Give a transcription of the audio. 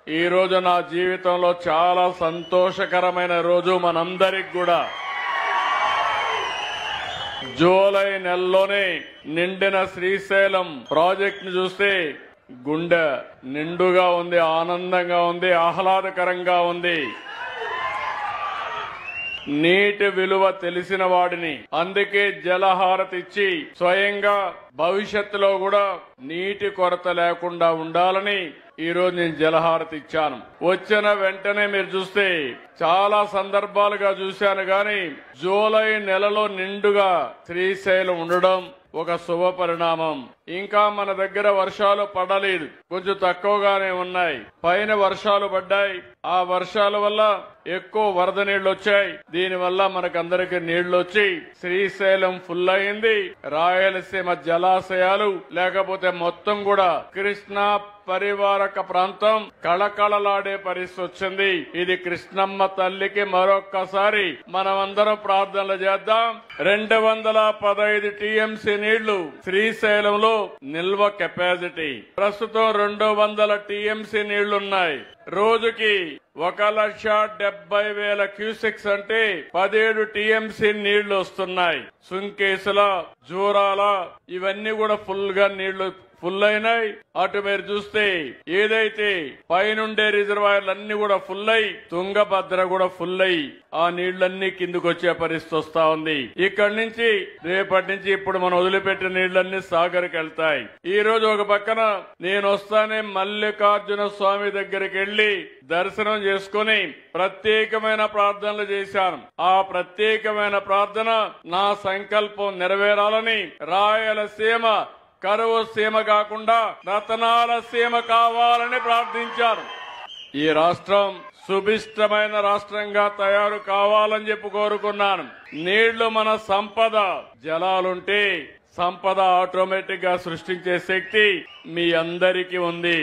ఈ రోజు నా జీవితంలో చాలా సంతోషకరమైన రోజు మనందరికి కూడా. జూలై నెలలోనే నిండిన శ్రీశైలం ప్రాజెక్ట్ ను చూస్తే గుండె నిండుగా ఉంది, ఆనందంగా ఉంది, ఆహ్లాదకరంగా ఉంది. నీటి విలువ తెలిసిన వాడిని, అందుకే జలహారతి ఇచ్చి స్వయంగా భవిష్యత్తులో కూడా నీటి కొరత లేకుండా ఉండాలని ఈ రోజు నేను జలహారతి ఇచ్చాను. వచ్చిన వెంటనే మీరు చూస్తే చాలా సందర్భాలుగా చూశాను గాని జూలై నెలలో నిండుగా శ్రీశైలం ఉండడం ఒక శుభ పరిణామం. ఇంకా మన దగ్గర వర్షాలు పడలేదు, కొంచెం తక్కువగానే ఉన్నాయి. పైన వర్షాలు పడ్డాయి, ఆ వర్షాల వల్ల ఎక్కువ వరద నీళ్లు వచ్చాయి. దీనివల్ల మనకందరికి నీళ్లు వచ్చి శ్రీశైలం ఫుల్ అయింది. రాయలసీమ జలాశయాలు లేకపోతే మొత్తం కూడా కృష్ణా పరివారక ప్రాంతం కళకళలాడే పరిస్థితి వచ్చింది. ఇది కృష్ణమ్మ తల్లికి మరొక్కసారి మనమందరం ప్రార్థనలు చేద్దాం. 215 టీఎంసీ నీళ్లు శ్రీశైలంలో నిల్వ కెపాసిటీ. ప్రస్తుతం 200 టీఎంసీ నీళ్లున్నాయి. రోజుకి 1,70,000 క్యూసెక్స్ అంటే 17 టీఎంసీ నీళ్లు వస్తున్నాయి. సుంకేసుల, జూరాల ఇవన్నీ కూడా ఫుల్ అయినాయి. అటు మీరు చూస్తే ఏదైతే పైనుండే రిజర్వాయర్లు అన్ని కూడా ఫుల్ అయి, తుంగభద్ర కూడా ఫుల్ అయి ఆ నీళ్లన్నీ కిందకు వచ్చే పరిస్థితి వస్తా ఉంది. ఇక్కడి నుంచి రేపటి నుంచి ఇప్పుడు మనం వదిలిపెట్టిన నీళ్లన్నీ సాగర్కి వెళ్తాయి. ఈ రోజు ఒక పక్కన నేను వస్తానే మల్లికార్జున స్వామి దగ్గరికి వెళ్లి దర్శనం చేసుకుని ప్రత్యేకమైన ప్రార్థనలు చేశాను. ఆ ప్రత్యేకమైన ప్రార్థన నా సంకల్పం నెరవేరాలని, రాయలసీమ కరువు సీమ కాకుండా రతనాల సీమ కావాలని ప్రార్థించారు. ఈ రాష్ట్రం సుభిష్టమైన రాష్ట్రంగా తయారు కావాలని చెప్పి కోరుకున్నాను. నీళ్లు మన సంపద. జలాలుంటే సంపద ఆటోమేటిక్ గా సృష్టించే శక్తి మీ అందరికీ ఉంది.